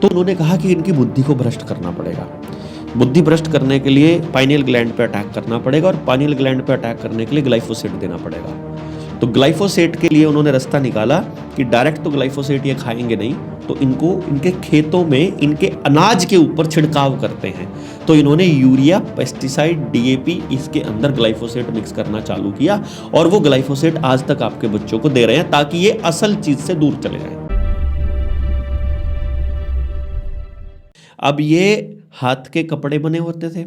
तो उन्होंने कहा कि इनकी बुद्धि को भ्रष्ट करना पड़ेगा। बुद्धि भ्रष्ट करने के लिए पाइनियल ग्लैंड पे अटैक करना पड़ेगा और पाइनियल ग्लैंड पे अटैक करने के लिए ग्लाइफोसेट देना पड़ेगा। तो ग्लाइफोसेट के लिए उन्होंने रास्ता निकाला कि डायरेक्ट तो ग्लाइफोसेट ये खाएंगे नहीं, तो इनको इनके खेतों में इनके अनाज के ऊपर छिड़काव करते हैं। तो इन्होंने यूरिया, पेस्टिसाइड, डीएपी इसके अंदर ग्लाइफोसेट मिक्स करना चालू किया और वो ग्लाइफोसेट आज तक आपके बच्चों को दे रहे हैं ताकि ये असल चीज से दूर चले जाएं। अब ये हाथ के कपड़े बने होते थे।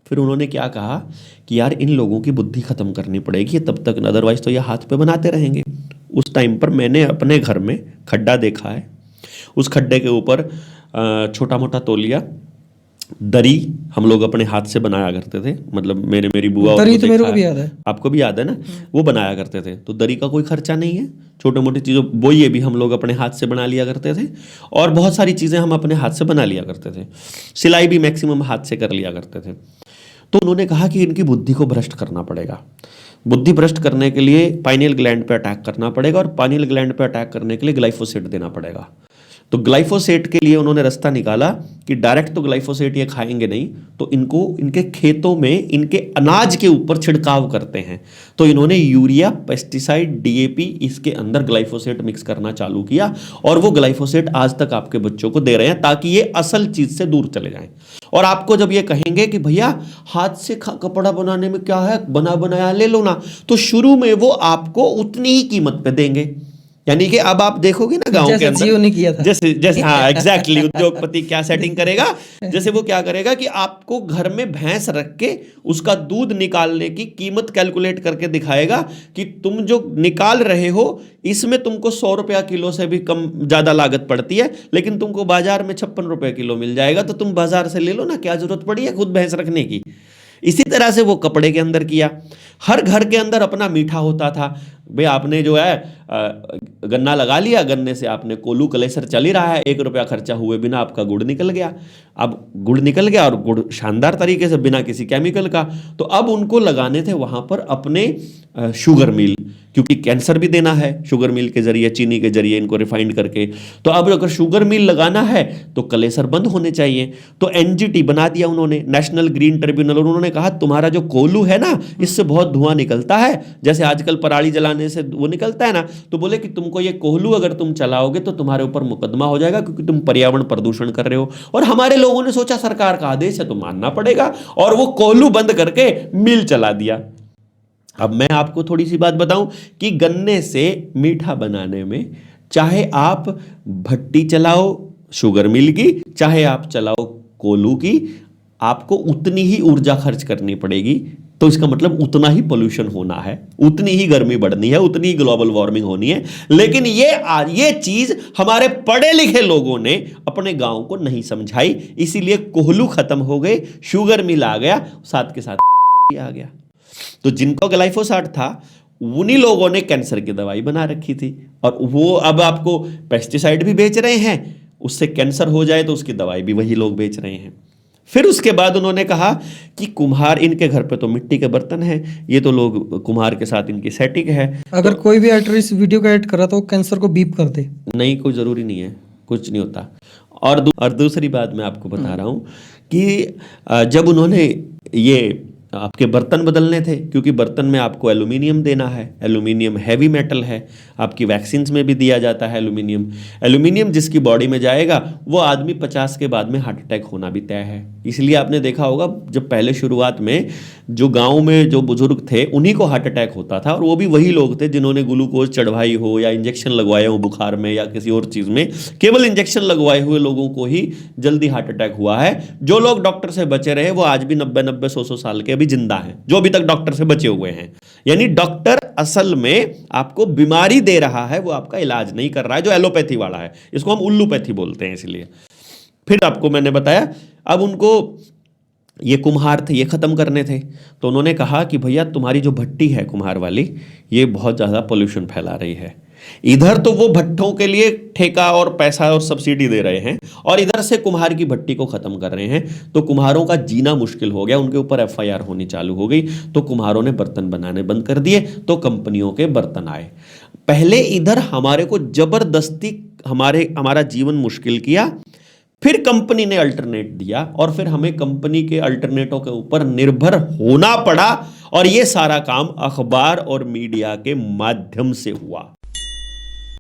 फिर उन्होंने क्या कहा कि यार इन लोगों की बुद्धि खत्म करनी पड़ेगी तब तक, अदरवाइज तो ये हाथ पे बनाते रहेंगे। उस टाइम पर मैंने अपने घर में खड्डा देखा है। उस खड्डे के ऊपर छोटा मोटा तौलिया, दरी हम लोग अपने हाथ से बनाया करते थे। मतलब मेरी बुआ, दरी तो मेरे को भी याद है, आपको भी याद है ना, वो बनाया करते थे। तो दरी का कोई खर्चा नहीं है, छोटे मोटी चीज़ों वो ये भी हम लोग अपने हाथ से बना लिया करते थे और बहुत सारी चीज़ें हम अपने हाथ से बना लिया करते थे। सिलाई भी मैक्सिमम हाथ से कर लिया करते थे। तो उन्होंने कहा कि इनकी बुद्धि को भ्रष्ट करना पड़ेगा। बुद्धि भ्रष्ट करने के लिए पाइनियल ग्लैंड पे अटैक करना पड़ेगा और पाइनियल ग्लैंड पे अटैक करने के लिए ग्लाइफोसेट देना पड़ेगा। तो ग्लाइफोसेट के लिए उन्होंने रास्ता निकाला कि डायरेक्ट तो ग्लाइफोसेट ये खाएंगे नहीं, तो इनको इनके खेतों में इनके अनाज के ऊपर छिड़काव करते हैं। तो इन्होंने यूरिया, पेस्टिसाइड, डीएपी इसके अंदर ग्लाइफोसेट मिक्स करना चालू किया और वो ग्लाइफोसेट आज तक आपके बच्चों को दे रहे हैं ताकि ये असल चीज से दूर चले जाएं। और आपको जब ये कहेंगे कि भैया हाथ से कपड़ा बनाने में क्या है, बना बनाया ले लो ना, तो शुरू में वो आपको उतनी ही कीमत पे देंगे। यानी कि अब आप देखोगे ना गांव के अंदर जियो ने किया था, जैसे हाँ एग्जैक्टली उद्योगपति क्या सेटिंग करेगा, जैसे वो क्या करेगा कि आपको घर में भैंस रख के उसका दूध निकालने की कीमत कैलकुलेट करके दिखाएगा कि तुम जो निकाल रहे हो इसमें तुमको 100 रुपया किलो से भी कम ज्यादा लागत पड़ती है, लेकिन तुमको बाजार में 56 रुपये किलो मिल जाएगा, तो तुम बाजार से ले लो ना, क्या जरूरत पड़ी है खुद भैंस रखने की। इसी तरह से वो कपड़े के अंदर किया। हर घर के अंदर अपना मीठा होता था। भाई आपने जो है गन्ना लगा लिया, गन्ने से आपने कोलू कलेसर चल ही रहा है, 1 रुपया खर्चा हुए बिना आपका गुड़ निकल गया। अब गुड़ निकल गया और गुड़ शानदार तरीके से बिना किसी केमिकल का। तो अब उनको लगाने थे वहां पर अपने शुगर मिल, क्योंकि कैंसर भी देना है शुगर मिल के जरिए, चीनी के जरिए इनको रिफाइंड करके। तो अब अगर शुगर मिल लगाना है तो कलेसर बंद होने चाहिए। तो एनजीटी बना दिया उन्होंने, नेशनल ग्रीन ट्रिब्यूनल। उन्होंने कहा तुम्हारा जो कोलू है ना, इससे बहुत धुआं निकलता है, जैसे आजकल पराली जलाने से वो निकलता है ना, तो बोले कि तुमको ये कोहलू अगर तुम चलाओगे तो तुम्हारे ऊपर मुकदमा हो जाएगा क्योंकि तुम पर्यावरण प्रदूषण कर रहे हो। और हमारे लोगों ने सोचा सरकार का आदेश है तो मानना पड़ेगा, और वो कोहलू बंद करके मिल चला दिया। अब मैं आपको थोड़ी सी बात बताऊं कि गन्ने से मीठा बनाने में चाहे आप भट्टी चलाओ शुगर मिल की, चाहे आप चलाओ कोलू की, आपको उतनी ही ऊर्जा खर्च करनी पड़ेगी। तो इसका मतलब उतना ही पोल्यूशन होना है, उतनी ही गर्मी बढ़नी है, उतनी ही ग्लोबल वार्मिंग होनी है। लेकिन ये चीज हमारे पढ़े लिखे लोगों ने अपने गांव को नहीं समझाई, इसीलिए कोहलू खत्म हो गए, शुगर मिल आ गया, साथ के साथ कैंसर भी आ गया। तो जिनको ग्लाइफोसाट था उन्हीं लोगों ने कैंसर की दवाई बना रखी थी, और वो अब आपको पेस्टिसाइड भी बेच रहे हैं, उससे कैंसर हो जाए तो उसकी दवाई भी वही लोग बेच रहे हैं। फिर उसके बाद उन्होंने कहा कि कुम्हार, इनके घर पे तो मिट्टी के बर्तन हैं, ये तो लोग कुम्हार के साथ इनकी सेटिंग है। अगर तो कोई भी एक्टर इस वीडियो का एड कर रहा तो कैंसर को बीप कर दे। नहीं, कोई जरूरी नहीं है, कुछ नहीं होता। और दूसरी बात मैं आपको बता रहा हूं कि जब उन्होंने ये आपके बर्तन बदलने थे, क्योंकि बर्तन में आपको एल्यूमिनियम देना है, एल्यूमिनियम हैवी मेटल है, आपकी वैक्सीन्स में भी दिया जाता है एल्यूमिनियम जिसकी बॉडी में जाएगा वो आदमी 50 के बाद में हार्ट अटैक होना भी तय है। इसलिए आपने देखा होगा जब पहले शुरुआत में जो गांव में जो बुजुर्ग थे उन्हीं को हार्ट अटैक होता था, और वो भी वही लोग थे जिन्होंने ग्लूकोज चढ़वाई हो या इंजेक्शन लगवाए हो बुखार में या किसी और चीज़ में। केवल इंजेक्शन लगवाए हुए लोगों को ही जल्दी हार्ट अटैक हुआ है। जो लोग डॉक्टर से बचे रहे वो आज भी 90-90, 100-100 साल के अभी जिंदा हैं, जो अभी तक डॉक्टर से बचे हुए हैं। यानी डॉक्टर असल में आपको बीमारी दे रहा है, वो आपका इलाज नहीं कर रहा है, जो एलोपैथी वाला है, इसको हम उल्लूपैथी बोलते हैं। इसलिए फिर आपको मैंने बताया अब उनको ये कुम्हार थे, ये खत्म करने थे। तो उन्होंने कहा कि भैया तुम्हारी जो भट्टी है कुम्हार वाली, ये बहुत ज़्यादा पोल्यूशन फैला रही है। इधर तो वो भट्टों के लिए ठेका और पैसा और सब्सिडी दे रहे हैं, और इधर से कुम्हार की भट्टी को खत्म कर रहे हैं। तो कुम्हारों का जीना मुश्किल हो गया, उनके ऊपर एफआईआर होनी चालू हो गई। तो कुम्हारों ने बर्तन बनाने बंद कर दिए, तो कंपनियों के बर्तन आए। पहले इधर हमारे को जबरदस्ती हमारा जीवन मुश्किल किया, फिर कंपनी ने अल्टरनेट दिया और फिर हमें कंपनी के अल्टरनेटों के ऊपर निर्भर होना पड़ा और ये सारा काम अखबार और मीडिया के माध्यम से हुआ।